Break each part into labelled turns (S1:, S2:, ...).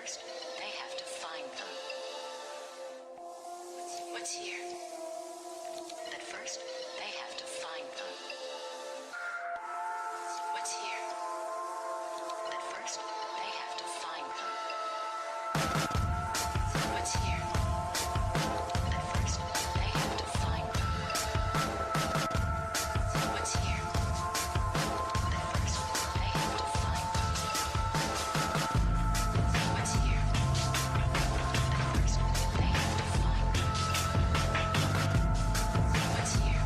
S1: first, they have to find them. What's here? But first, they have to find them. What's here? But first, they have to find them. What's here? But first, they have to find them. What's here? But first, they have to find them. What's here? But first, they have to find them. What's here?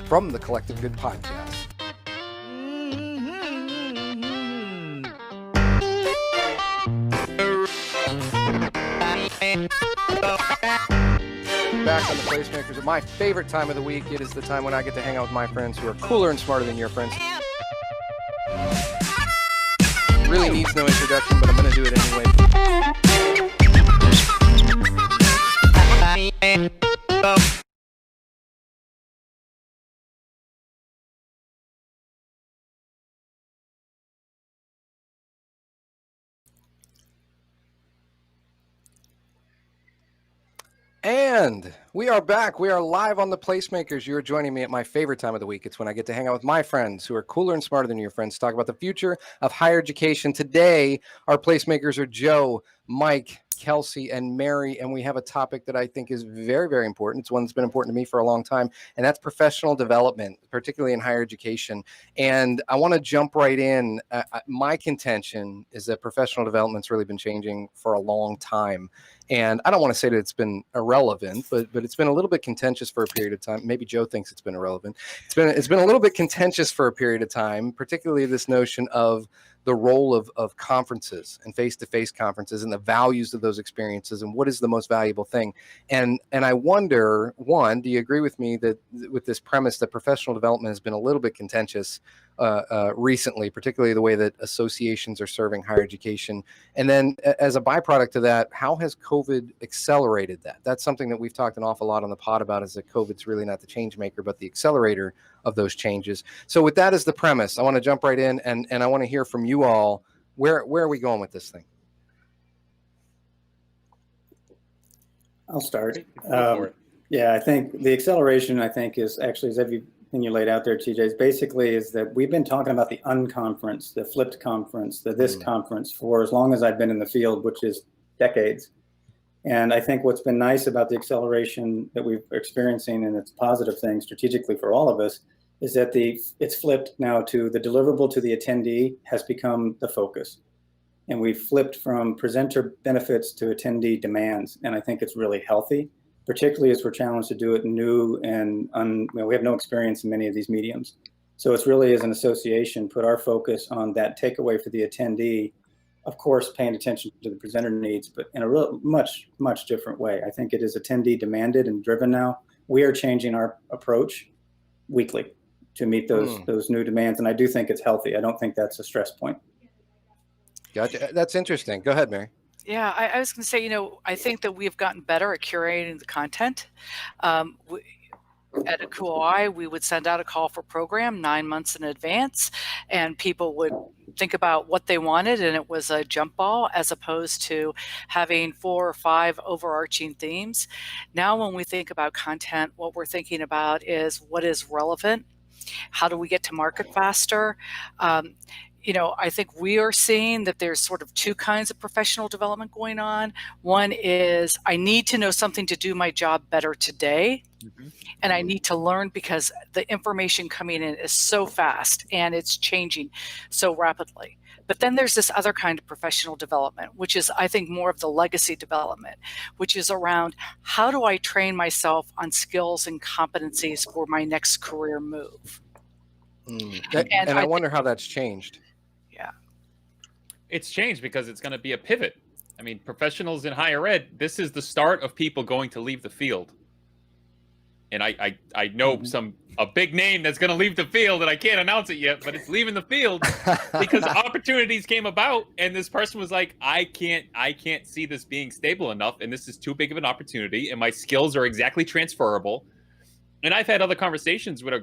S2: from the Collective Good Podcast. Back on the Placemakers at my favorite time of the week. It is the time when I get to hang out with my friends who are cooler and smarter than your friends. Really needs no introduction, but I'm going to do it anyway. And we are back. We are live on the Placemakers. You're joining me at my favorite time of the week. It's when I get to hang out with my friends who are cooler and smarter than your friends to talk about the future of higher education. Today, our Placemakers are Joe, Mike, Kelsey, and Mary, and we have a topic that I think is very, very important. It's one that's been important to me for a long time, and that's professional development, particularly in higher education. And I want to jump right in. My contention is that professional development's really been changing for a long time. And I don't want to say that it's been irrelevant, but it's been a little bit contentious for a period of time. Maybe Joe thinks it's been irrelevant. It's been a little bit contentious for a period of time, particularly this notion of the role of conferences and face-to-face conferences and the values of those experiences and what is the most valuable thing. And I wonder, one, do you agree with me that with this premise that professional development has been a little bit contentious recently, particularly the way that associations are serving higher education? And then as a byproduct of that, how has COVID accelerated that? That's something that we've talked an awful lot on the pod about, is that COVID's really not the change maker, but the accelerator of those changes. So with that as the premise, I want to jump right in and I want to hear from you all. Where are we going with this thing?
S3: I'll start. Yeah, I think the acceleration, is actually, as everything you laid out there, TJ, is basically is that we've been talking about the unconference, the flipped conference, the this conference for as long as I've been in the field, which is decades. And I think what's been nice about the acceleration that we're experiencing, and it's a positive thing strategically for all of us, is that it's flipped now to the deliverable to the attendee has become the focus. And we've flipped from presenter benefits to attendee demands. And I think it's really healthy, particularly as we're challenged to do it new and we have no experience in many of these mediums. So it's really, as an association, put our focus on that takeaway for the attendee, of course, paying attention to the presenter needs, but in a real much, much different way. I think it is attendee demanded and driven now. We are changing our approach weekly to meet those new demands. And I do think it's healthy. I don't think that's a stress point.
S2: Gotcha. That's interesting. Go ahead, Mary.
S1: Yeah, I was going to say, I think that we've gotten better at curating the content. At a QOI, we would send out a call for program 9 months in advance, and people would think about what they wanted, and it was a jump ball as opposed to having 4 or 5 overarching themes. Now, when we think about content, what we're thinking about is what is relevant. How do we get to market faster? I think we are seeing that there's sort of 2 kinds of professional development going on. One is I need to know something to do my job better today. And I need to learn because the information coming in is so fast and it's changing so rapidly. But then there's this other kind of professional development, which is, I think, more of the legacy development, which is around how do I train myself on skills and competencies for my next career move?
S2: And I wonder how that's changed.
S1: Yeah.
S4: It's changed because it's going to be a pivot. I mean, professionals in higher ed, this is the start of people going to leave the field. And I know a big name that's going to leave the field, and I can't announce it yet, but it's leaving the field because opportunities came about, and this person was like, I can't see this being stable enough, and this is too big of an opportunity, and my skills are exactly transferable. And I've had other conversations with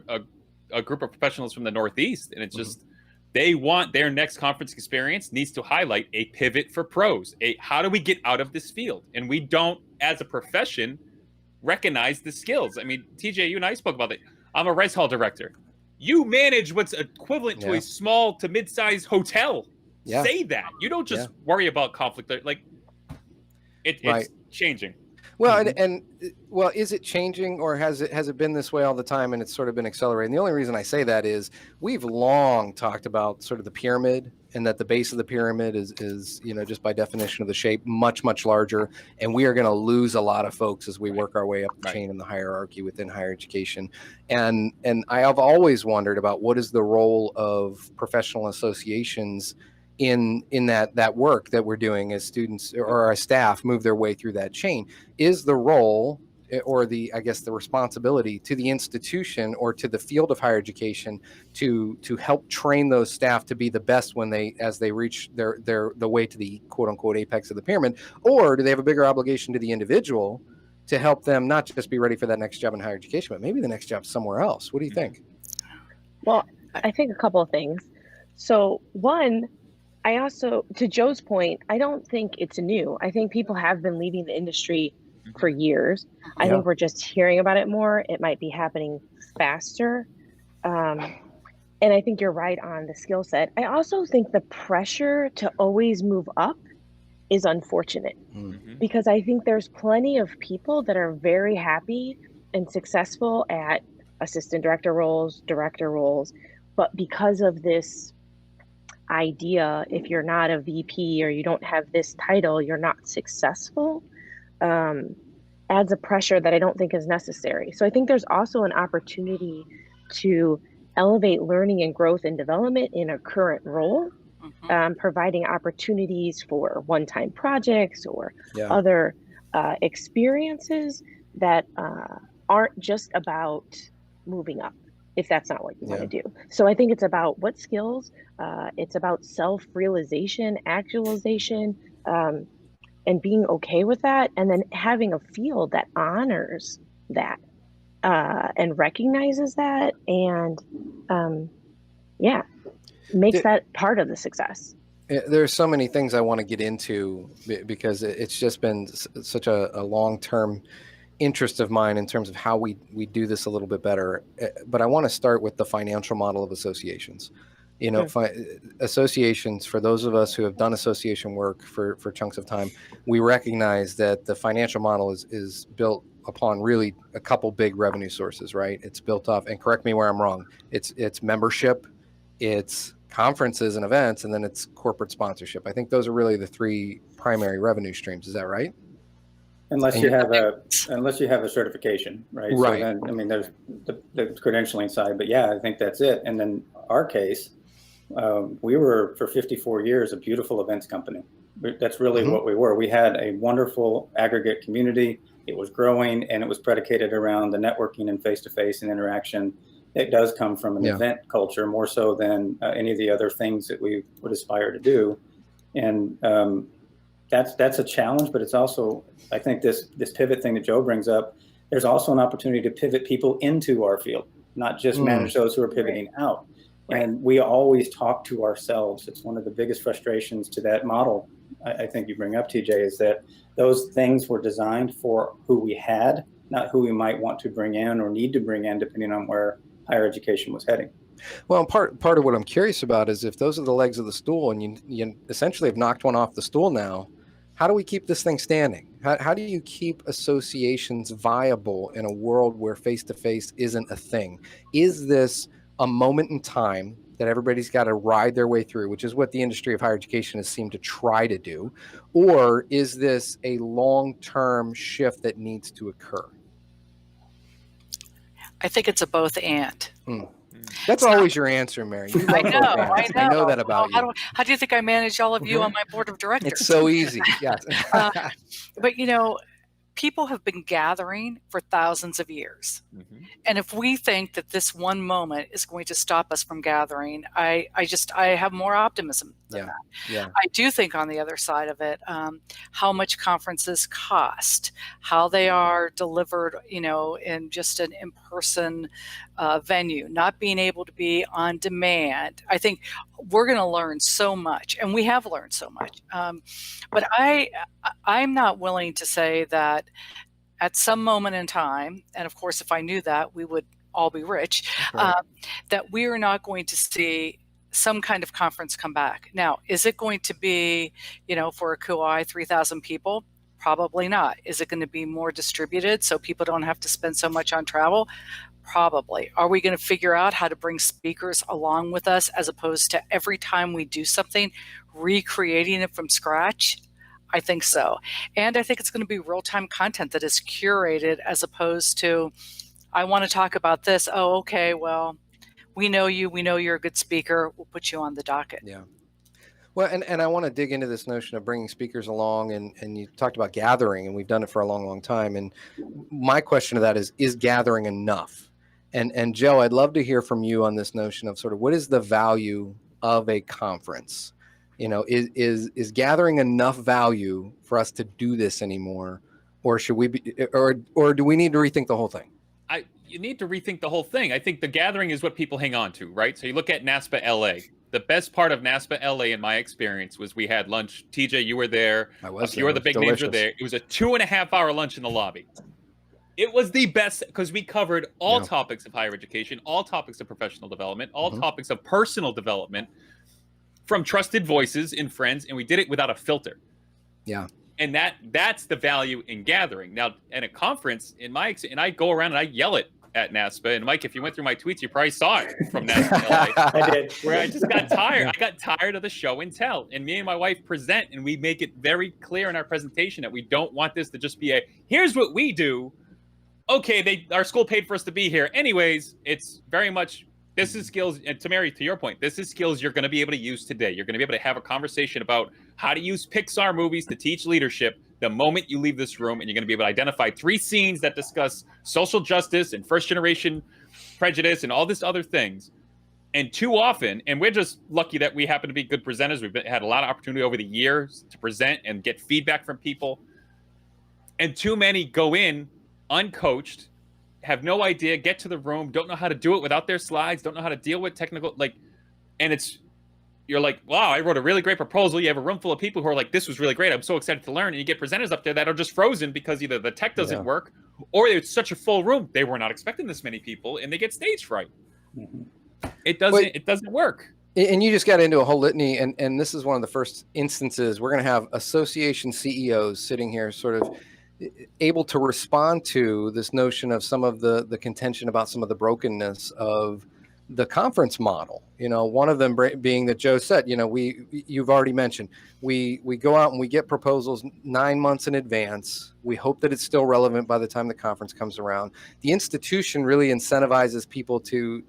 S4: a group of professionals from the Northeast, and it's just they want their next conference experience needs to highlight a pivot for pros. How do we get out of this field? And we don't, as a profession, recognize the skills. I mean, TJ, you and I spoke about it. I'm a res hall director. You manage what's equivalent to a small to mid-sized hotel. Say that. You don't just worry about conflict. Like it's changing.
S2: Well, and is it changing, or has it been this way all the time and it's sort of been accelerating? The only reason I say that is we've long talked about sort of the pyramid and that the base of the pyramid is just by definition of the shape, much larger, and we are going to lose a lot of folks as we work our way up the chain in the hierarchy within higher education. And I have always wondered about what is the role of professional associations in that work that we're doing as students or our staff move their way through that chain. Is the role or the responsibility to the institution or to the field of higher education to help train those staff to be the best as they reach the way to the quote unquote apex of the pyramid? Or do they have a bigger obligation to the individual to help them not just be ready for that next job in higher education, but maybe the next job somewhere else? What do you think?
S5: Well, I think a couple of things. So one, I also, to Joe's point, I don't think it's new. I think people have been leaving the industry for years. I think we're just hearing about it more. It might be happening faster. And I think you're right on the skill set. I also think the pressure to always move up is unfortunate because I think there's plenty of people that are very happy and successful at assistant director roles, director roles, but because of this idea, if you're not a VP or you don't have this title, you're not successful, adds a pressure that I don't think is necessary. So I think there's also an opportunity to elevate learning and growth and development in a current role, providing opportunities for one-time projects or other experiences that aren't just about moving up, if that's not what you want to do. So I think it's about what skills, it's about self-realization, actualization, and being okay with that, and then having a field that honors that and recognizes that, and makes that part of the success.
S2: There's so many things I want to get into because it's just been such a long-term interest of mine in terms of how we do this a little bit better. But I want to start with the financial model of associations. Associations, for those of us who have done association work for chunks of time, we recognize that the financial model is built upon really a couple big revenue sources, right? It's built off, and correct me where I'm wrong, it's membership, it's conferences and events, and then it's corporate sponsorship. I think those are really the three primary revenue streams. Is that right?
S3: Unless you have a certification, right?
S2: Right.
S3: So then, I mean, there's the credentialing side, but I think that's it. And then our case, we were for 54 years a beautiful events company. That's really what we were. We had a wonderful aggregate community. It was growing, and it was predicated around the networking and face-to-face and interaction. It does come from an event culture more so than any of the other things that we would aspire to do. And that's a challenge, but it's also, I think this pivot thing that Joe brings up, there's also an opportunity to pivot people into our field, not just manage those who are pivoting out. And we always talk to ourselves. It's one of the biggest frustrations to that model, I think you bring up, TJ, is that those things were designed for who we had, not who we might want to bring in or need to bring in, depending on where higher education was heading.
S2: Well, part of what I'm curious about is if those are the legs of the stool and you essentially have knocked one off the stool now, how do we keep this thing standing? How do you keep associations viable in a world where face-to-face isn't a thing? Is this a moment in time that everybody's got to ride their way through, which is what the industry of higher education has seemed to try to do? Or is this a long-term shift that needs to occur?
S1: I think it's a both and.
S2: That's always your answer, Mary.
S1: I know.
S2: I know that about you.
S1: How do you think I manage all of you on my board of directors?
S2: It's so easy. Yes.
S1: But people have been gathering for thousands of years. And if we think that this one moment is going to stop us from gathering, I have more optimism than that.
S2: Yeah.
S1: I do think on the other side of it, how much conferences cost, how they are delivered, in just an in-person venue, not being able to be on demand. I think we're going to learn so much, and we have learned so much. But I'm not willing to say that at some moment in time, and of course, if I knew that, we would all be rich, that we are not going to see some kind of conference come back. Now, is it going to be, for a Kauai, 3,000 people? Probably not. Is it going to be more distributed so people don't have to spend so much on travel? Probably. Are we going to figure out how to bring speakers along with us as opposed to every time we do something, recreating it from scratch? I think so. And I think it's going to be real-time content that is curated as opposed to, I want to talk about this. Oh, okay, well, we know you. We know you're a good speaker. We'll put you on the docket.
S2: Yeah. Well, and I want to dig into this notion of bringing speakers along, and you talked about gathering, and we've done it for a long, long time. And my question to that is gathering enough? And Joe, I'd love to hear from you on this notion of sort of what is the value of a conference? You know, is gathering enough value for us to do this anymore, or should we be, or do we need to rethink the whole thing?
S4: You need to rethink the whole thing. I think the gathering is what people hang on to, right? So you look at NASPA LA. The best part of NASPA LA, in my experience, was we had lunch. TJ, you were there.
S2: I was.
S4: A few of the big names were there. It was a 2.5-hour lunch in the lobby. It was the best because we covered all topics of higher education, all topics of professional development, all topics of personal development from trusted voices and friends, and we did it without a filter.
S2: Yeah.
S4: And that's the value in gathering. Now, at a conference, and I go around and I yell it at NASPA. And Mike, if you went through my tweets, you probably saw it from NASPA LA.
S3: I did.
S4: Where I just got tired. I got tired of the show and tell. And me and my wife present, and we make it very clear in our presentation that we don't want this to just be here's what we do. Okay, our school paid for us to be here. Anyways, it's very much, this is skills, and to your point, this is skills you're going to be able to use today. You're going to be able to have a conversation about how to use Pixar movies to teach leadership the moment you leave this room, and you're going to be able to identify 3 scenes that discuss social justice and first-generation prejudice and all this other things. And too often, and we're just lucky that we happen to be good presenters. We've had a lot of opportunity over the years to present and get feedback from people. And too many go in uncoached, have no idea, get to the room, don't know how to do it without their slides, don't know how to deal with technical, and you're like, wow, I wrote a really great proposal. You have a room full of people who are like, this was really great. I'm so excited to learn. And you get presenters up there that are just frozen because either the tech doesn't work or it's such a full room. They were not expecting this many people and they get stage fright. It doesn't work.
S2: And you just got into a whole litany, and this is one of the first instances we're going to have association CEOs sitting here sort of able to respond to this notion of some of the contention about some of the brokenness of the conference model. You know, one of them being that Joe said, you know, you've already mentioned, we go out and we get proposals 9 months in advance. We hope that it's still relevant by the time the conference comes around. The institution really incentivizes people to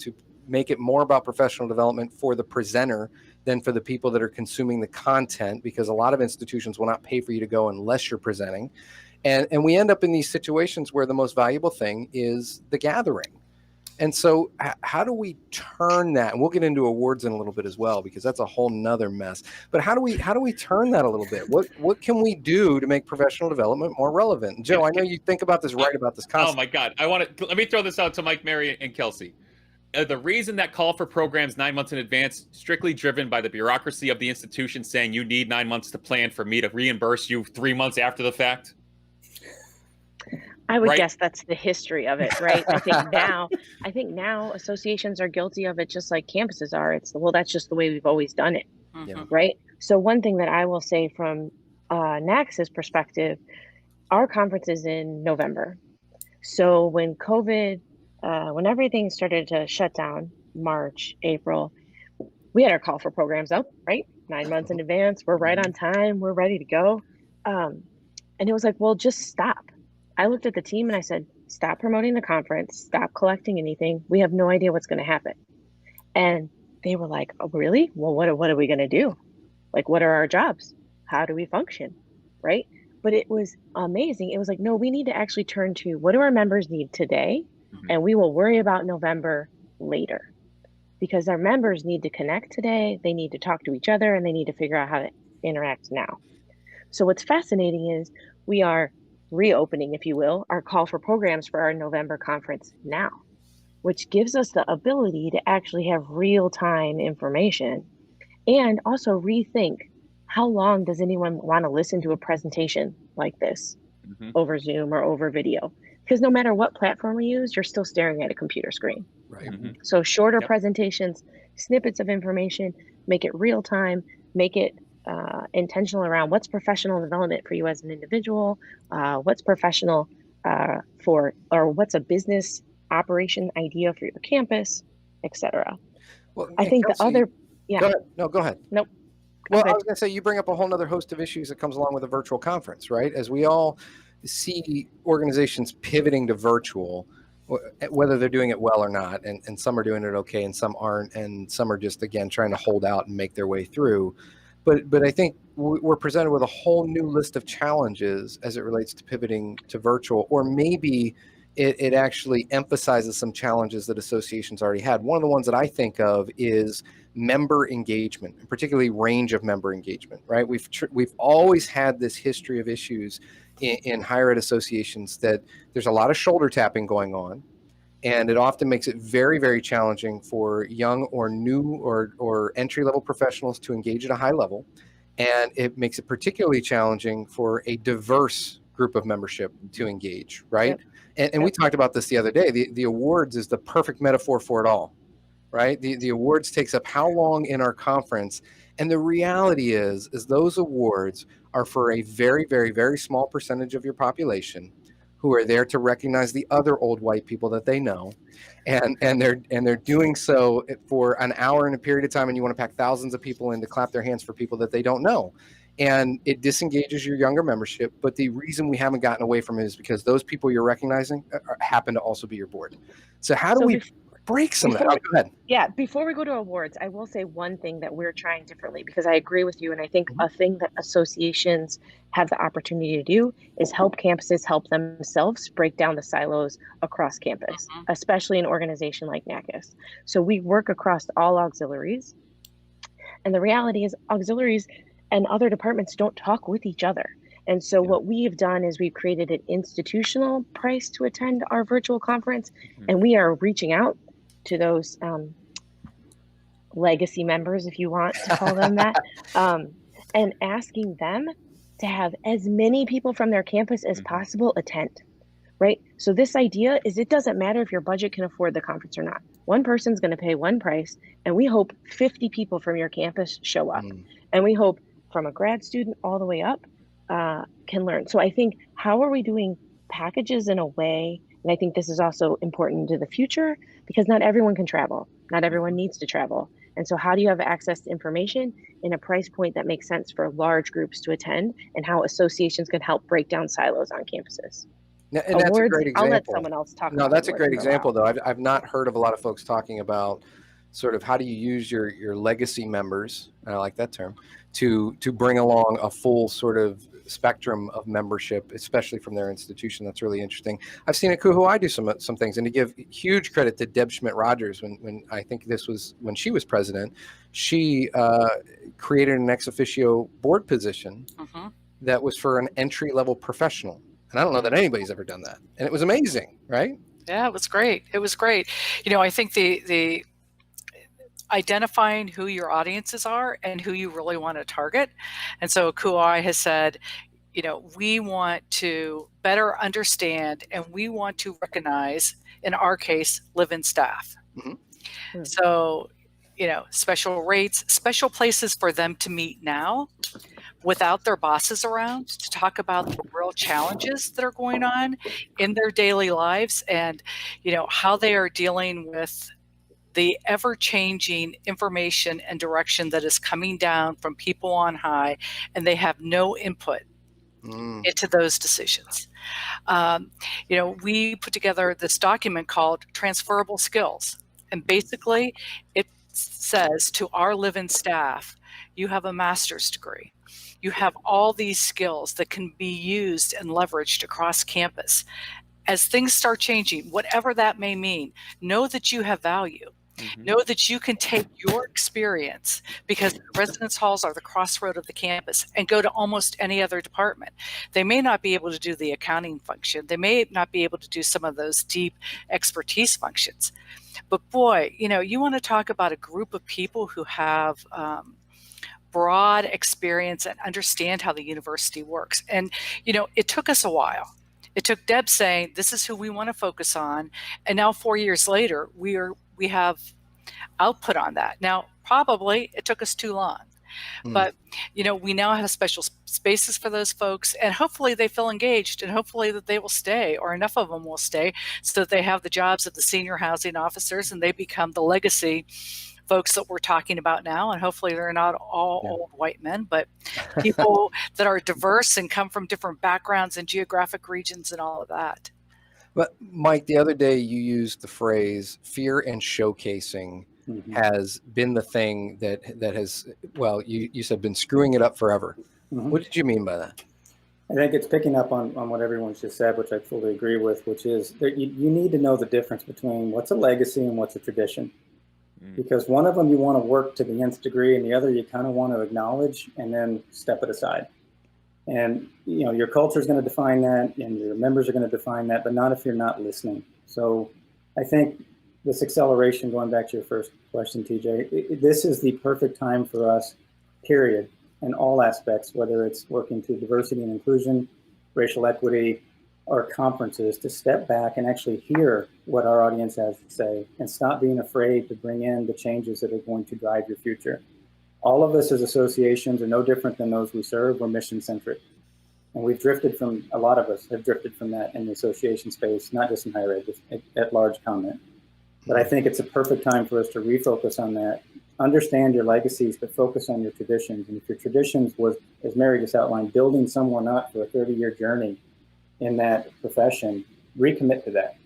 S2: make it more about professional development for the presenter than for the people that are consuming the content, because a lot of institutions will not pay for you to go unless you're presenting. And we end up in these situations where the most valuable thing is the gathering. And so how do we turn that? And we'll get into awards in a little bit as well, because that's a whole nother mess. But how do we turn that a little bit? What can we do to make professional development more relevant? And Joe, I know you think about this, write about this constantly.
S4: Oh my God. Let me throw this out to Mike, Mary, and Kelsey. The reason that call for programs 9 months in advance, strictly driven by the bureaucracy of the institution saying you need 9 months to plan for me to reimburse you 3 months after the fact.
S5: I would guess that's the history of it, right? I think now associations are guilty of it just like campuses are. That's just the way we've always done it, right? So one thing that I will say from NACS's perspective, our conference is in November. So when COVID, when everything started to shut down, March, April, we had our call for programs up, right? 9 months in advance. We're right on time. We're ready to go. And it was like, well, just stop. I looked at the team and I said, stop promoting the conference, stop collecting anything. We have no idea what's going to happen. And they were like, oh, really? Well, what are we going to do? Like, what are our jobs? How do we function? Right? But it was amazing. It was like, no, we need to actually turn to what do our members need today? And we will worry about November later, because our members need to connect today. They need to talk to each other and they need to figure out how to interact now. So what's fascinating is we are reopening, if you will, our call for programs for our November conference now, which gives us the ability to actually have real-time information and also rethink how long does anyone want to listen to a presentation like this over Zoom or over video? Because no matter what platform we use, you're still staring at a computer screen.
S2: Right.
S5: So shorter presentations, snippets of information, make it real time, make it intentional around what's professional development for you as an individual, what's professional or what's a business operation idea for your campus, etc.
S2: Well,
S5: I
S2: and
S5: think the
S2: Kelsey,
S5: other, yeah,
S2: go ahead. No, go ahead.
S5: nope,
S2: Well,
S5: go
S2: I
S5: ahead.
S2: was going to say, you bring up a whole nother host of issues that comes along with a virtual conference, right? As we all see organizations pivoting to virtual, whether they're doing it well or not, and some are doing it okay and some aren't, and some are just, again, trying to hold out and make their way through. But I think we're presented with a whole new list of challenges as it relates to pivoting to virtual, or maybe it actually emphasizes some challenges that associations already had. One of the ones that I think of is member engagement, and particularly range of member engagement, right? We've always had this history of issues in higher ed associations that there's a lot of shoulder tapping going on, and it often makes it very, very challenging for young or new or entry level professionals to engage at a high level. And it makes it particularly challenging for a diverse group of membership to engage, right?
S5: Yep.
S2: And we talked about this the other day. The awards is the perfect metaphor for it all, right? The awards takes up how long in our conference. And the reality is those awards are for a very, very, very small percentage of your population who are there to recognize the other old white people that they know. And they're doing so for an hour in a period of time, and you want to pack thousands of people in to clap their hands for people that they don't know. And it disengages your younger membership. But the reason we haven't gotten away from it is because those people you're recognizing happen to also be your board. So how do we break some of that?
S5: Before
S2: Go ahead.
S5: Yeah, before we go to awards, I will say one thing that we're trying differently, because I agree with you. And I think a thing that associations have the opportunity to do is help campuses help themselves break down the silos across campus, especially an organization like NACIS. So we work across all auxiliaries. And the reality is auxiliaries and other departments don't talk with each other. And so what we've done is we've created an institutional price to attend our virtual conference, and we are reaching out to those legacy members, if you want to call them that, and asking them to have as many people from their campus as possible attend, right? So this idea is it doesn't matter if your budget can afford the conference or not. One person's going to pay one price, and we hope 50 people from your campus show up. And we hope from a grad student all the way up can learn. So I think, how are we doing packages in a way, and I think this is also important to the future, because not everyone can travel. Not everyone needs to travel. And so how do you have access to information in a price point that makes sense for large groups to attend, and how associations can help break down silos on campuses?
S2: And that's a great example.
S5: I'll let someone else talk about.
S2: No, that's a great example, though. I've not heard of a lot of folks talking about sort of how do you use your legacy members, and I like that term, to bring along a full sort of spectrum of membership, especially from their institution. That's really interesting. I've seen at Kuhuai do some things, and to give huge credit to Deb Schmidt-Rogers, when I think this was when she was president, she created an ex officio board position that was for an entry level professional. And I don't know that anybody's ever done that. And it was amazing, right?
S1: Yeah, it was great. It was great. You know, I think the identifying who your audiences are and who you really want to target. And so Kuai has said, you know, we want to better understand and we want to recognize, in our case, live-in staff. So, you know, special rates, special places for them to meet now without their bosses around to talk about the real challenges that are going on in their daily lives, and, you know, how they are dealing with the ever-changing information and direction that is coming down from people on high, and they have no input into those decisions. You know, we put together this document called Transferable Skills, and basically it says to our live-in staff, you have a master's degree. You have all these skills that can be used and leveraged across campus. As things start changing, whatever that may mean, know that you have value. Know that you can take your experience, because residence halls are the crossroad of the campus, and go to almost any other department. They may not be able to do the accounting function. They may not be able to do some of those deep expertise functions. But boy, you know, you want to talk about a group of people who have broad experience and understand how the university works. And, you know, it took us a while. It took Deb saying, this is who we want to focus on. And now 4 years later, we have output on that. Now, probably it took us too long. But, we now have special spaces for those folks, and hopefully they feel engaged, and hopefully that they will stay, or enough of them will stay, so that they have the jobs of the senior housing officers and they become the legacy folks that we're talking about now. And hopefully they're not all old white men, but people that are diverse and come from different backgrounds and geographic regions and all of that.
S2: But Mike, the other day you used the phrase fear and showcasing has been the thing that has, well, you said been screwing it up forever. What did you mean by that?
S3: I think it's picking up on what everyone's just said, which I fully agree with, which is that you need to know the difference between what's a legacy and what's a tradition. Because one of them you want to work to the nth degree, and the other you kind of want to acknowledge and then step it aside. And your culture is going to define that, and your members are going to define that, but not if you're not listening. So I think this acceleration, going back to your first question, TJ, this is the perfect time for us, period, in all aspects, whether it's working to diversity and inclusion, racial equity, or conferences, to step back and actually hear what our audience has to say and stop being afraid to bring in the changes that are going to drive your future. All of us as associations are no different than those we serve. We're mission centric. And we've drifted from, a lot of us have drifted from that in the association space, not just in higher ed, just at large comment. But I think it's a perfect time for us to refocus on that. Understand your legacies, but focus on your traditions. And if your traditions was, as Mary just outlined, building someone up for a 30-year journey in that profession, recommit to that.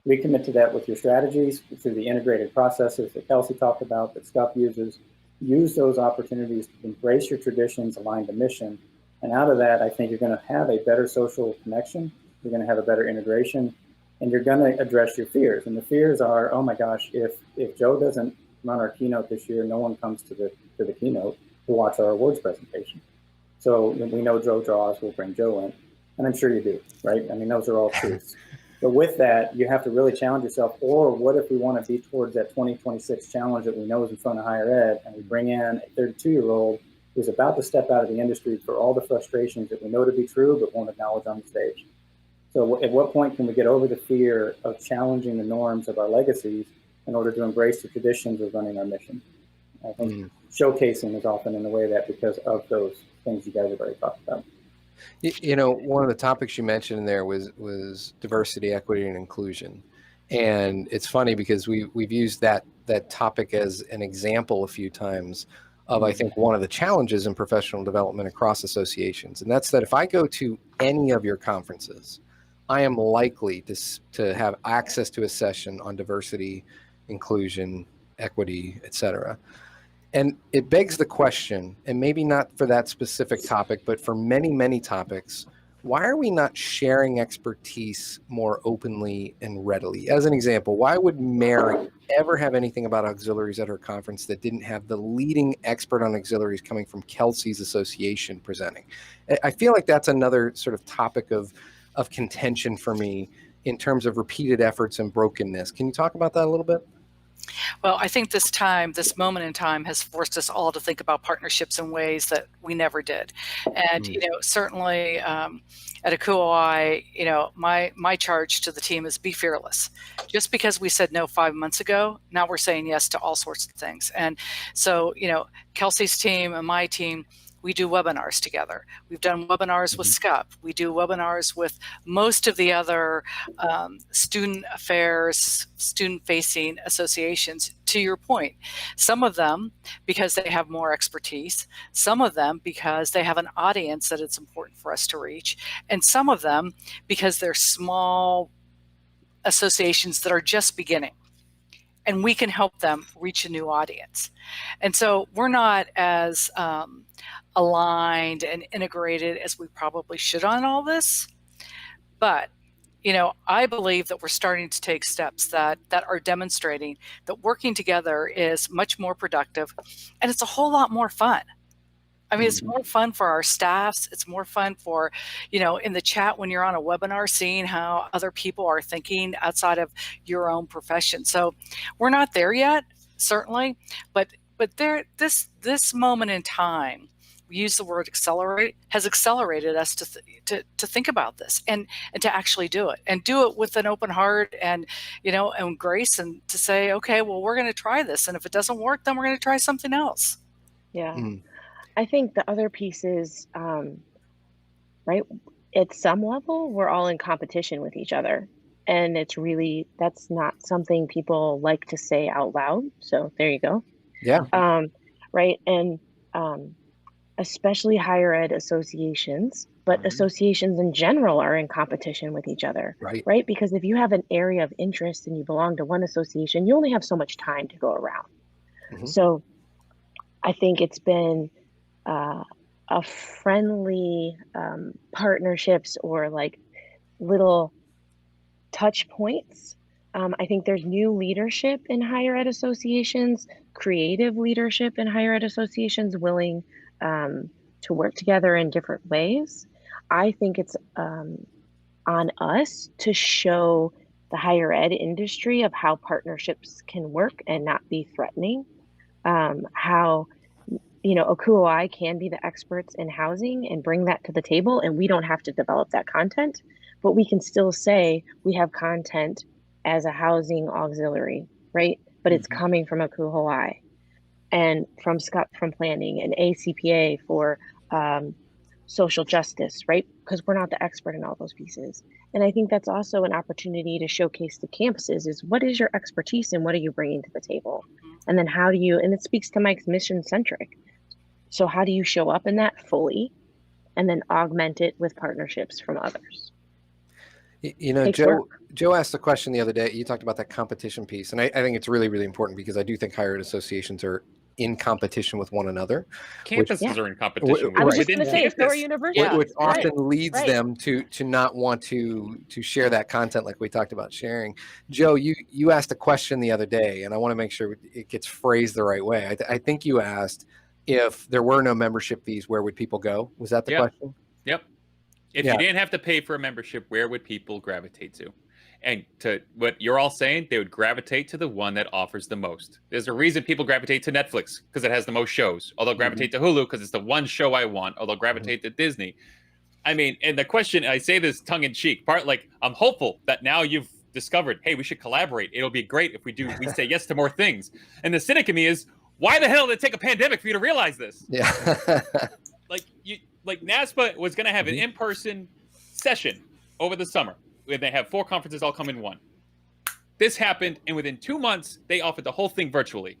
S3: Recommit to that with your strategies, through the integrated processes that Kelsey talked about, that Scott uses. Use those opportunities to embrace your traditions, align to mission. And out of that, I think you're going to have a better social connection. You're going to have a better integration, and you're going to address your fears. And the fears are, oh my gosh, if Joe doesn't run our keynote this year, no one comes to the keynote to watch our awards presentation. So we know Joe draws, we'll bring Joe in. And I'm sure you do, right? I mean, those are all truths. But with that, you have to really challenge yourself. Or what if we want to be towards that 2026 challenge that we know is in front of higher ed, and we bring in a 32-year-old who's about to step out of the industry for all the frustrations that we know to be true, but won't acknowledge on the stage. So at what point can we get over the fear of challenging the norms of our legacies in order to embrace the traditions of running our mission? I think showcasing is often in the way of that because of those things you guys have already talked about.
S2: One of the topics you mentioned in there was diversity, equity, and inclusion. And it's funny because we've used that topic as an example a few times of, I think, one of the challenges in professional development across associations. And that's that if I go to any of your conferences, I am likely to have access to a session on diversity, inclusion, equity, et cetera. And it begs the question, and maybe not for that specific topic, but for many, many topics, why are we not sharing expertise more openly and readily? As an example, why would Mary ever have anything about auxiliaries at her conference that didn't have the leading expert on auxiliaries coming from Kelsey's association presenting? I feel like that's another sort of topic of contention for me in terms of repeated efforts and brokenness. Can you talk about that a little bit?
S1: Well, I think this moment in time has forced us all to think about partnerships in ways that we never did. And, certainly at ACUOI, my charge to the team is be fearless. Just because we said no 5 months ago, now we're saying yes to all sorts of things. And so, Kelsey's team and my team, we do webinars together. We've done webinars with SCUP. We do webinars with most of the other student affairs, student-facing associations, to your point. Some of them because they have more expertise, some of them because they have an audience that it's important for us to reach, and some of them because they're small associations that are just beginning. And we can help them reach a new audience. And so we're not as aligned and integrated as we probably should on all this. But, I believe that we're starting to take steps that are demonstrating that working together is much more productive, and it's a whole lot more fun. I mean, it's more fun for our staffs. It's more fun for, in the chat when you're on a webinar, seeing how other people are thinking outside of your own profession. So we're not there yet, certainly, but this moment in time, we use the word accelerate, has accelerated us to think about this and to actually do it with an open heart and grace, and to say, okay, well, we're going to try this, and if it doesn't work, then we're going to try something else.
S5: Yeah. I think the other piece is, right, at some level, we're all in competition with each other. And that's not something people like to say out loud. So there you go.
S2: Yeah.
S5: Right. And especially higher ed associations, but associations in general are in competition with each other.
S2: Right.
S5: Because if you have an area of interest and you belong to one association, you only have so much time to go around. So I think it's been a friendly partnerships or like little touch points. I think there's new leadership in higher ed associations, creative leadership in higher ed associations willing to work together in different ways. I think it's on us to show the higher ed industry of how partnerships can work and not be threatening. How OKUOI can be the experts in housing and bring that to the table, and we don't have to develop that content, but we can still say we have content as a housing auxiliary, right? But it's coming from OKUOI and from Scott from planning and ACPA for social justice, right? Because we're not the expert in all those pieces. And I think that's also an opportunity to showcase the campuses is what is your expertise and what are you bringing to the table? And then how do you, and it speaks to Mike's mission centric. So how do you show up in that fully and then augment it with partnerships from others?
S2: Joe asked a question the other day. You talked about that competition piece. And I think it's really, really important because I do think higher ed associations are in competition with one another.
S4: Campuses are in competition
S5: I was just
S4: within
S5: going to say, so are universities.
S2: Which often leads them to not want to share that content like we talked about sharing. Joe, you asked a question the other day, and I want to make sure it gets phrased the right way. I think you asked if there were no membership fees, where would people go? Was that the question?
S4: Yep. If you didn't have to pay for a membership, where would people gravitate to? And to what you're all saying, they would gravitate to the one that offers the most. There's a reason people gravitate to Netflix because it has the most shows. Or they'll gravitate to Hulu because it's the one show I want. Or they'll gravitate to Disney. I mean, and the question, I say this tongue in cheek, part like I'm hopeful that now you've discovered, hey, we should collaborate. It'll be great if we say yes to more things. And the cynic in me is, why the hell did it take a pandemic for you to realize this?
S2: Yeah.
S4: like NASPA was going to have an in-person session over the summer where they have 4 conferences all come in one. This happened, and within 2 months, they offered the whole thing virtually.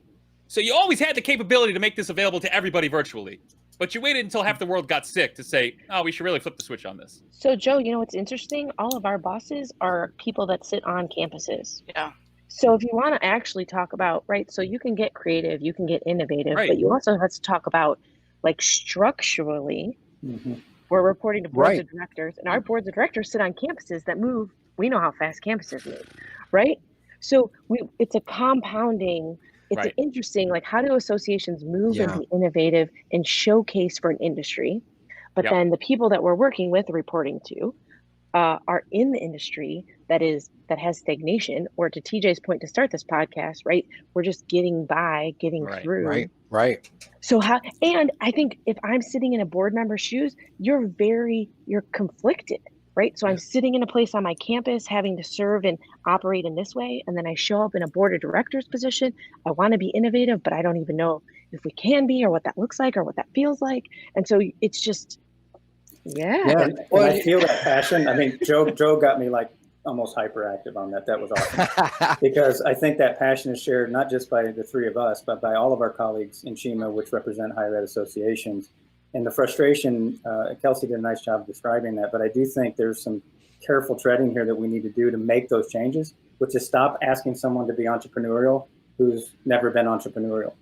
S4: So you always had the capability to make this available to everybody virtually. But you waited until half the world got sick to say, oh, we should really flip the switch on this.
S5: So, Joe, you know what's interesting? All of our bosses are people that sit on campuses.
S1: Yeah.
S5: So if you want to actually talk about, right, so you can get creative, you can get innovative, but you also have to talk about, like, structurally, we're reporting to boards of directors, and our boards of directors sit on campuses that move. We know how fast campuses move, right? So it's a compounding, it's an interesting, like, how do associations move and be innovative and showcase for an industry? But then the people that we're working with, reporting to, are in the industry that has stagnation, or to TJ's point to start this podcast, right? We're just getting through.
S2: Right.
S5: So and I think if I'm sitting in a board member's shoes, you're conflicted, right? So I'm sitting in a place on my campus having to serve and operate in this way. And then I show up in a board of directors position. I want to be innovative, but I don't even know if we can be, or what that looks like, or what that feels like. And so it's just,
S3: And I feel that passion. I mean, Joe got me like almost hyperactive on that. That was awesome. Because I think that passion is shared not just by the 3 of us, but by all of our colleagues in CHEMA, which represent higher ed associations. And the frustration, Kelsey did a nice job of describing that, but I do think there's some careful treading here that we need to do to make those changes, which is stop asking someone to be entrepreneurial who's never been entrepreneurial.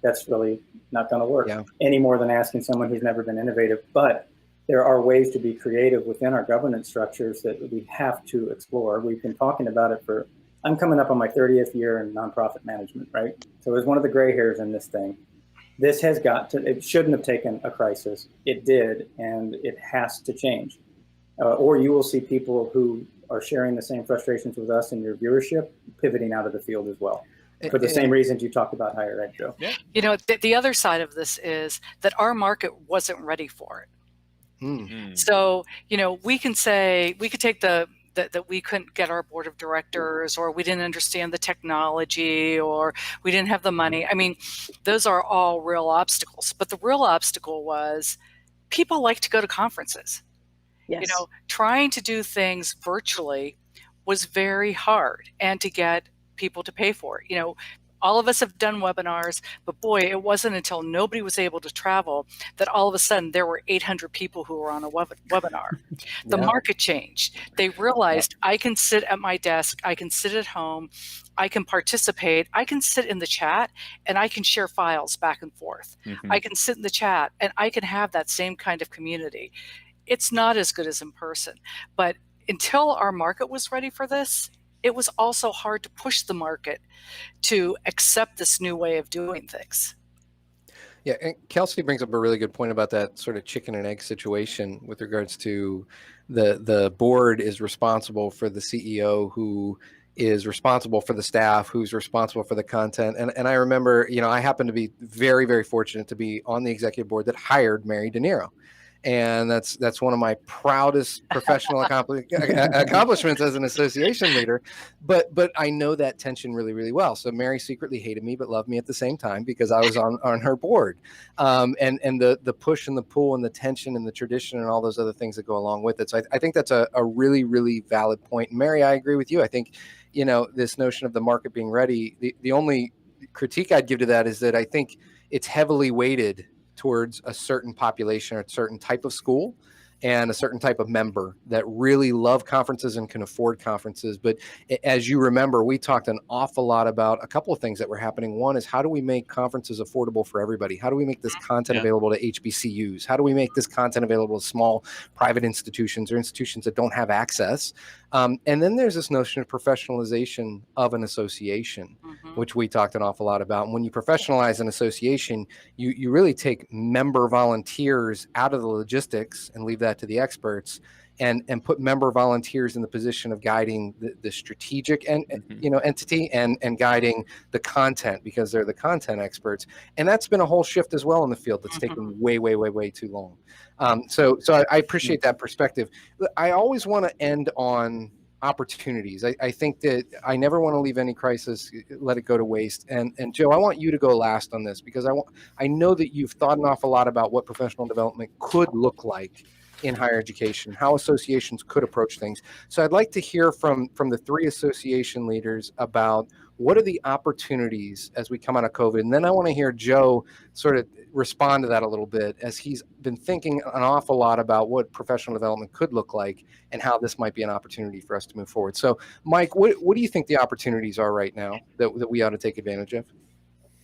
S3: That's really not going to work any more than asking someone who's never been innovative. But there are ways to be creative within our governance structures that we have to explore. We've been talking about it I'm coming up on my 30th year in nonprofit management, right? So it was one of the gray hairs in this thing. This has it shouldn't have taken a crisis. It did, and it has to change. Or you will see people who are sharing the same frustrations with us in your viewership pivoting out of the field as well. For the same reasons you talked about higher ed, Joe.
S1: Yeah. You know, the other side of this is that our market wasn't ready for it. So, you know, we could take the that we couldn't get our board of directors, or we didn't understand the technology, or we didn't have the money. I mean, those are all real obstacles. But the real obstacle was people like to go to conferences.
S5: Yes.
S1: You know, trying to do things virtually was very hard, and to get people to pay for it. You know, all of us have done webinars, but boy, it wasn't until nobody was able to travel that all of a sudden there were 800 people who were on a webinar. The market changed. They realized I can sit at my desk, I can sit at home, I can participate, I can sit in the chat, and I can share files back and forth. I can sit in the chat and I can have that same kind of community. It's not as good as in person, but until our market was ready for this, it was also hard to push the market to accept this new way of doing things.
S2: Yeah, and Kelsey brings up a really good point about that sort of chicken and egg situation with regards to the board is responsible for the CEO, who is responsible for the staff, who's responsible for the content. And I remember, you know, I happen to be very, very fortunate to be on the executive board that hired Mary De Niro. And that's one of my proudest professional accomplishments as an association leader. But I know that tension really, really well. So Mary secretly hated me, but loved me at the same time because I was on her board. And the push and the pull and the tension and the tradition and all those other things that go along with it. So I think that's a really, really valid point. And Mary, I agree with you. I think, you know, this notion of the market being ready, the only critique I'd give to that is that I think it's heavily weighted towards a certain population or a certain type of school and a certain type of member that really love conferences and can afford conferences. But as you remember, we talked an awful lot about a couple of things that were happening. One is, how do we make conferences affordable for everybody? How do we make this content available to HBCUs? How do we make this content available to small private institutions or institutions that don't have access? And then there's this notion of professionalization of an association, which we talked an awful lot about. And when you professionalize an association, you really take member volunteers out of the logistics and leave that to the experts, and put member volunteers in the position of guiding the strategic entity and guiding the content, because they're the content experts. And that's been a whole shift as well in the field that's taken way too long. So I appreciate that perspective. I always want to end on opportunities. I think that I never want to leave any crisis, let it go to waste. And Joe, I want you to go last on this, because I know that you've thought an awful lot about what professional development could look like in higher education, how associations could approach things. So I'd like to hear from the three association leaders about what are the opportunities as we come out of COVID. And then I want to hear Joe sort of respond to that a little bit, as he's been thinking an awful lot about what professional development could look like and how this might be an opportunity for us to move forward. So Mike, what do you think the opportunities are right now that we ought to take advantage of?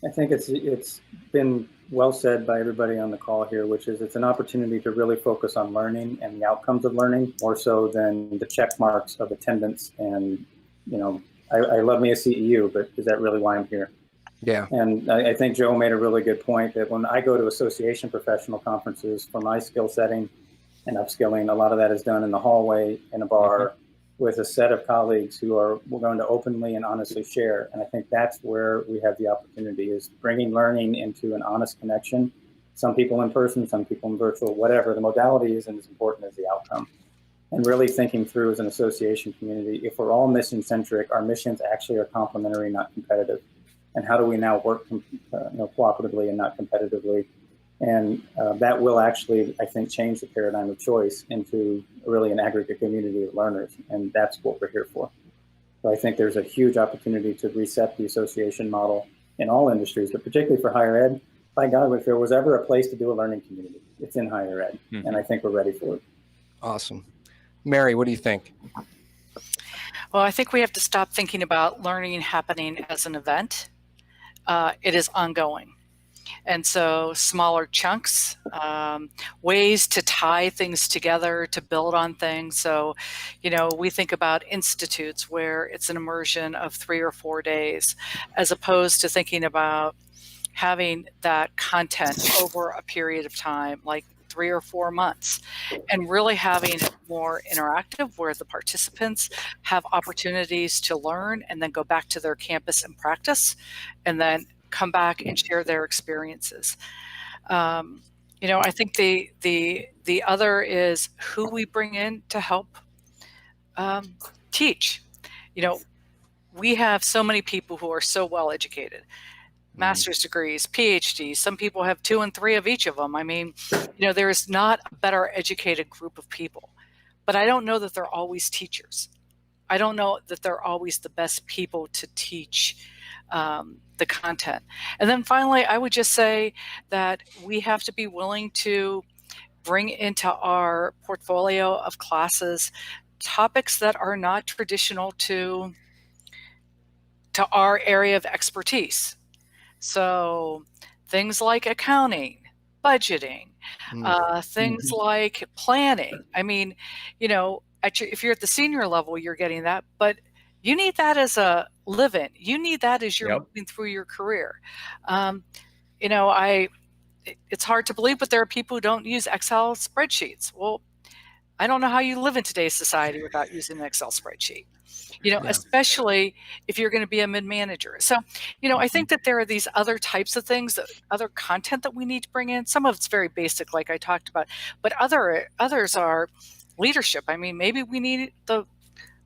S3: I think it's been well said by everybody on the call here, which is it's an opportunity to really focus on learning and the outcomes of learning, more so than the check marks of attendance. And, you know, I love me a CEU, but is that really why I'm here?
S2: Yeah.
S3: And I think Joe made a really good point that when I go to association professional conferences for my skill setting and upskilling, a lot of that is done in the hallway in a bar with a set of colleagues who are going to openly and honestly share. And I think that's where we have the opportunity, is bringing learning into an honest connection. Some people in person, some people in virtual, whatever. The modality isn't as important as the outcome. And really thinking through as an association community, if we're all mission centric, our missions actually are complementary, not competitive. And how do we now work cooperatively and not competitively? And that will actually, I think, change the paradigm of choice into really an aggregate community of learners. And that's what we're here for. So I think there's a huge opportunity to reset the association model in all industries, but particularly for higher ed. By God, if there was ever a place to do a learning community, it's in higher ed. And I think we're ready for it.
S2: Awesome. Mary, what do you think?
S1: Well, I think we have to stop thinking about learning happening as an event. It is ongoing. And so smaller chunks, ways to tie things together, to build on things. So, you know, we think about institutes where it's an immersion of 3 or 4 days, as opposed to thinking about having that content over a period of time, like 3 or 4 months, and really having it more interactive, where the participants have opportunities to learn and then go back to their campus and practice, and then come back and share their experiences. You know, I think the other is who we bring in to help teach. You know, we have so many people who are so well educated, master's degrees, PhDs. Some people have 2 and 3 of each of them. I mean, you know, there is not a better educated group of people, but I don't know that they're always teachers. I don't know that they're always the best people to teach the content. And then finally, I would just say that we have to be willing to bring into our portfolio of classes topics that are not traditional to our area of expertise. So things like accounting, budgeting, things like planning. I mean, you know, if you're at the senior level, you're getting that, but you need that as a live-in. You need that as you're moving through your career. You know, it's hard to believe, but there are people who don't use Excel spreadsheets. Well, I don't know how you live in today's society without using an Excel spreadsheet. You know, especially if you're going to be a mid-manager. So, you know, I think that there are these other types of things, other content that we need to bring in. Some of it's very basic, like I talked about, but others are leadership. I mean, maybe we need the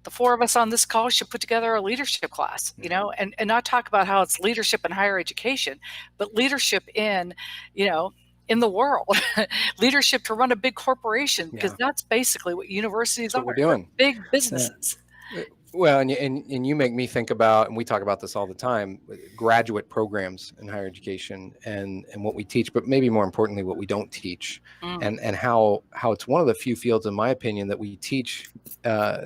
S1: 4 of us on this call should put together a leadership class, you know, and not talk about how it's leadership in higher education, but leadership in, you know, in the world, leadership to run a big corporation, because that's basically what universities are.
S2: We're doing
S1: big businesses.
S2: Well, and you make me think about, and we talk about this all the time, graduate programs in higher education and what we teach, but maybe more importantly, what we don't teach, and how it's one of the few fields, in my opinion, that we teach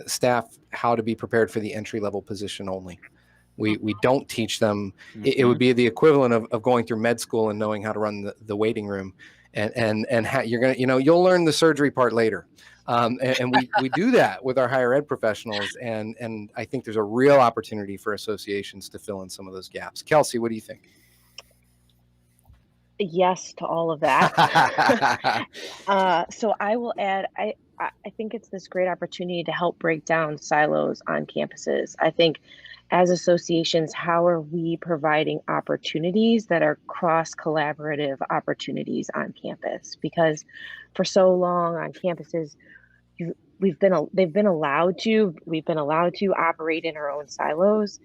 S2: staff how to be prepared for the entry level position only. We don't teach them. It would be the equivalent of going through med school and knowing how to run the waiting room, and how you're gonna, you know, you'll learn the surgery part later. And we do that with our higher ed professionals, and I think there's a real opportunity for associations to fill in some of those gaps. Kelsey, what do you think?
S5: Yes to all of that. So I will add, I think it's this great opportunity to help break down silos on campuses. I think as associations, how are we providing opportunities that are cross-collaborative opportunities on campus? Because for so long on campuses, we've been allowed to operate in our own silos,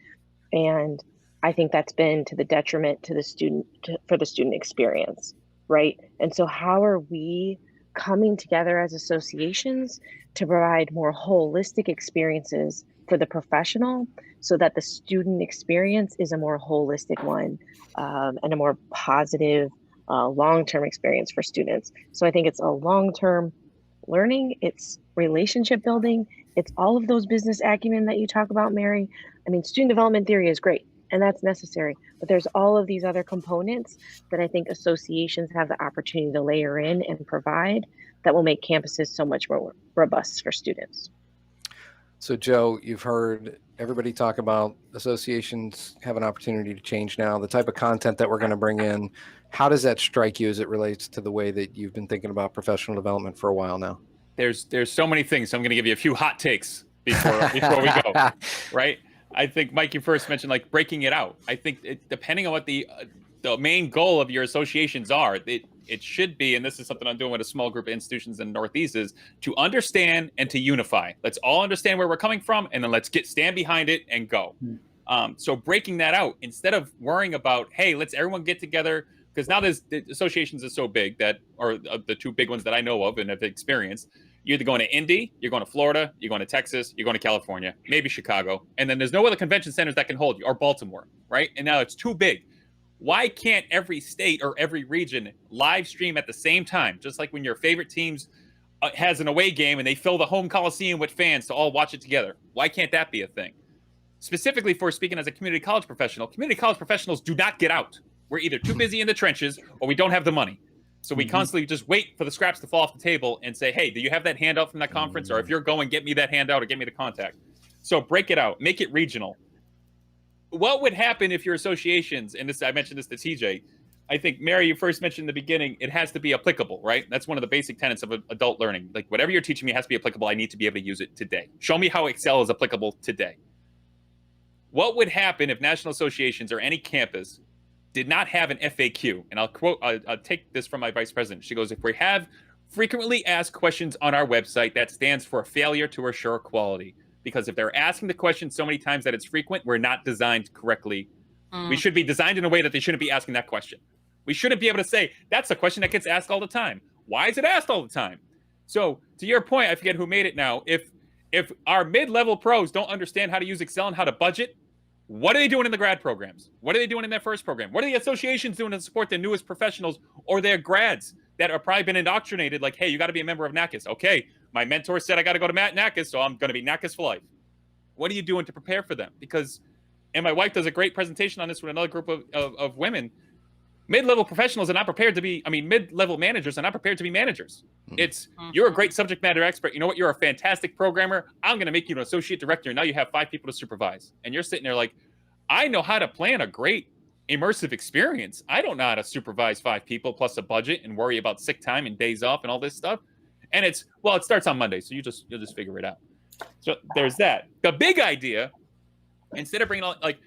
S5: and I think that's been to the detriment to the student, for the student experience, right? And so how are we coming together as associations to provide more holistic experiences for the professional, so that the student experience is a more holistic one, and a more positive long-term experience for students? So I think it's a long-term learning, it's relationship building, it's all of those business acumen that you talk about, Mary. I mean, student development theory is great, and that's necessary, but there's all of these other components that I think associations have the opportunity to layer in and provide that will make campuses so much more robust for students.
S2: So, Joe, you've heard everybody talk about associations have an opportunity to change now, the type of content that we're going to bring in. How does that strike you as it relates to the way that you've been thinking about professional development for a while now?
S4: There's so many things. So I'm going to give you a few hot takes before we go, right? I think, Mike, you first mentioned like breaking it out. I think depending on what the main goal of your associations are, it should be, and this is something I'm doing with a small group of institutions in the Northeast, is to understand and to unify. Let's all understand where we're coming from, and then let's stand behind it and go. So breaking that out, instead of worrying about, hey, let's everyone get together, because now the associations are so big that, or the 2 big ones that I know of and have experienced, you're either going to Indy, you're going to Florida, you're going to Texas, you're going to California, maybe Chicago, and then there's no other convention centers that can hold you, or Baltimore, right? And now it's too big. Why can't every state or every region live stream at the same time? Just like when your favorite teams has an away game and they fill the home coliseum with fans to all watch it together. Why can't that be a thing? Specifically for speaking as a community college professional, community college professionals do not get out. We're either too busy in the trenches or we don't have the money. So we constantly just wait for the scraps to fall off the table and say, hey, do you have that handout from that conference? Or if you're going, get me that handout or get me the contact. So break it out, make it regional. What would happen if your associations, and this, I mentioned this to TJ, I think, Mary, you first mentioned in the beginning, it has to be applicable, right? That's one of the basic tenets of adult learning. Like, whatever you're teaching me has to be applicable. I need to be able to use it today. Show me how Excel is applicable today. What would happen if national associations or any campus did not have an FAQ? And I'll take this from my vice president. She goes, if we have frequently asked questions on our website, that stands for failure to assure quality. because if they're asking the question so many times that it's frequent, we're not designed correctly. We
S1: Mm.
S4: should be designed in a way that they shouldn't be asking that question. We shouldn't be able to say, that's a question that gets asked all the time. Why is it asked all the time? So to your point, I forget who made it now. If our mid-level pros don't understand how to use Excel and how to budget, what are they doing in the grad programs? What are they doing in their first program? What are the associations doing to support their newest professionals or their grads that are probably been indoctrinated like, hey, you got to be a member of NACIS. Okay, my mentor said I got to go to NACIS, so I'm going to be NACIS for life. What are you doing to prepare for them? Because, and my wife does a great presentation on this with another group of women, mid-level professionals are not prepared to be, mid-level managers are not prepared to be managers. It's, you're a great subject matter expert. You know what? You're a fantastic programmer. I'm going to make you an associate director. And now you have 5 people to supervise. And you're sitting there like, I know how to plan a great immersive experience. I don't know how to supervise 5 people plus a budget and worry about sick time and days off and all this stuff. And it's, well, it starts on Monday. So you'll just figure it out. So there's that. The big idea, instead of bringing on like,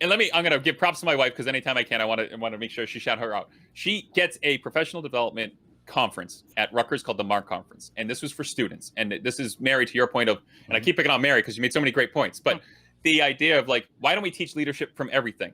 S4: and I'm going to give props to my wife because anytime I can, I want to make sure she shout her out. She gets a professional development conference at Rutgers called the MARC Conference. And this was for students. And this is Mary, to your point of, and I keep picking on Mary because you made so many great points, but the idea of like, why don't we teach leadership from everything?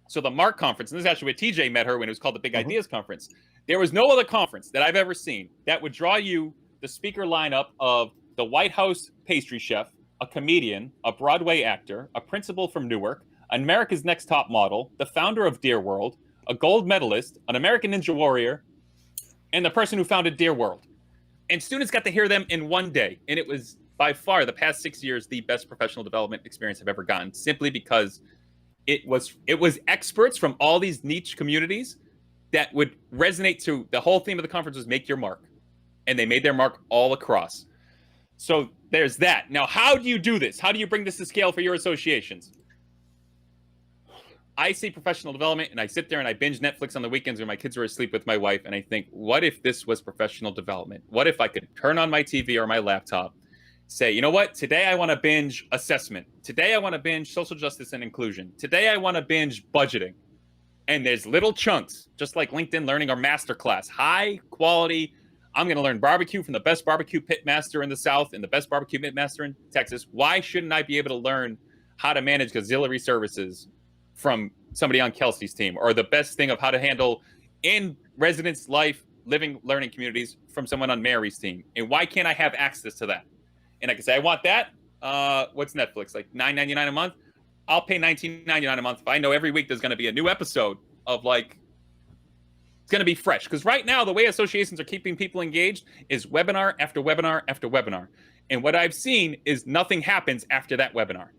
S4: So the MARC Conference, and this is actually where TJ met her when it was called the Big Ideas Conference. There was no other conference that I've ever seen that would draw you the speaker lineup of the White House pastry chef, a comedian, a Broadway actor, a principal from Newark, America's Next Top Model, the founder of Dear World, a gold medalist, an American Ninja Warrior, and the person who founded Dear World. And students got to hear them in one day. And it was by far the past 6 years the best professional development experience I've ever gotten, simply because it was experts from all these niche communities that would resonate to the whole theme of the conference was make your mark. And they made their mark all across. So there's that. Now, how do you do this? How do you bring this to scale for your associations? I see professional development and I sit there and I binge Netflix on the weekends when my kids are asleep with my wife. And I think, what if this was professional development? What if I could turn on my TV or my laptop, say, you know what? Today I want to binge assessment. Today I want to binge social justice and inclusion. Today I want to binge budgeting. And there's little chunks, just like LinkedIn Learning or Masterclass, high quality. I'm going to learn barbecue from the best barbecue pit master in the South and the best barbecue pit master in Texas. Why shouldn't I be able to learn how to manage auxiliary services from somebody on Kelsey's team, or the best thing of how to handle in residence life, living, learning communities from someone on Mary's team? And why can't I have access to that? And I can say, I want that. What's Netflix? Like $9.99 a month? I'll pay $19.99 a month if I know every week there's going to be a new episode of like, it's going to be fresh. Because right now, the way associations are keeping people engaged is webinar after webinar after webinar. And what I've seen is nothing happens after that webinar.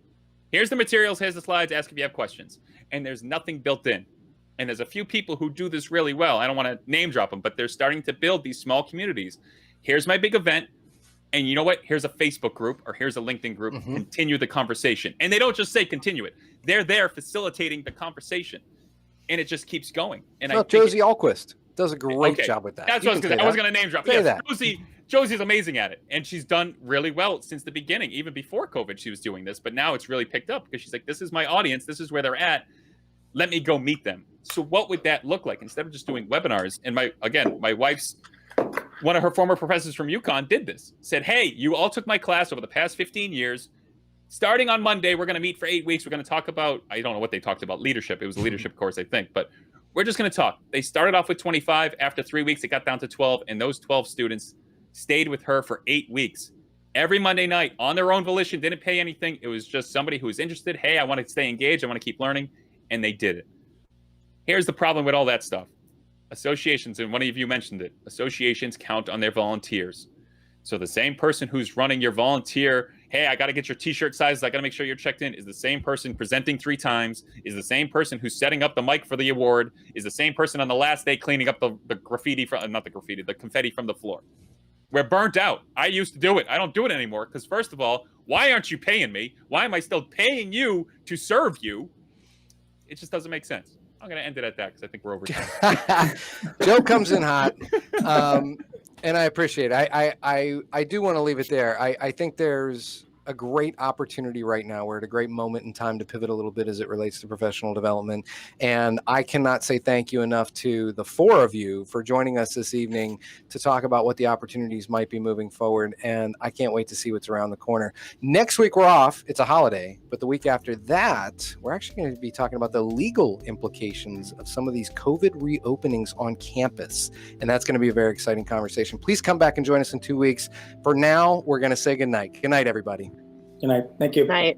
S4: Here's the materials, here's the slides, ask if you have questions. And there's nothing built in. And there's a few people who do this really well. I don't want to name drop them, but they're starting to build these small communities. Here's my big event. And you know what? Here's a Facebook group or here's a LinkedIn group. Continue the conversation. And they don't just say continue it. They're there facilitating the conversation. And it just keeps going. And
S2: Josie Alquist does a great job with that.
S4: That's what I was going to name drop.
S2: Say
S4: Yes,
S2: that.
S4: Josie's amazing at it. And she's done really well since the beginning. Even before COVID, she was doing this. But now it's really picked up because she's like, this is my audience. This is where they're at. Let me go meet them. So what would that look like? Instead of just doing webinars, and my wife's, one of her former professors from UConn did this. Said, hey, you all took my class over the past 15 years. Starting on Monday, we're going to meet for 8 weeks. We're going to talk about, I don't know what they talked about, leadership. It was a leadership course, I think. But we're just going to talk. They started off with 25. After 3 weeks, it got down to 12. And those 12 students stayed with her for 8 weeks. Every Monday night, on their own volition, didn't pay anything. It was just somebody who was interested. Hey, I want to stay engaged. I want to keep learning. And they did it. Here's the problem with all that stuff. Associations, and one of you mentioned it, associations count on their volunteers. So the same person who's running your volunteer, hey, I got to get your t-shirt sizes, I got to make sure you're checked in, is the same person presenting 3 times, is the same person who's setting up the mic for the award, is the same person on the last day cleaning up the graffiti, the confetti from the floor. We're burnt out. I used to do it. I don't do it anymore because, first of all, why aren't you paying me? Why am I still paying you to serve you? It just doesn't make sense. I'm going to end it at that because I think we're over time.
S2: Joe comes in hot, and I appreciate it. I do want to leave it there. I think there's a great opportunity right now. We're at a great moment in time to pivot a little bit as it relates to professional development. And I cannot say thank you enough to the four of you for joining us this evening to talk about what the opportunities might be moving forward. And I can't wait to see what's around the corner. Next week, we're off. It's a holiday. But the week after that, we're actually going to be talking about the legal implications of some of these COVID reopenings on campus. And that's going to be a very exciting conversation. Please come back and join us in 2 weeks. For now, we're going to say good night. Good night, everybody.
S3: Good night. Thank you.
S5: Night.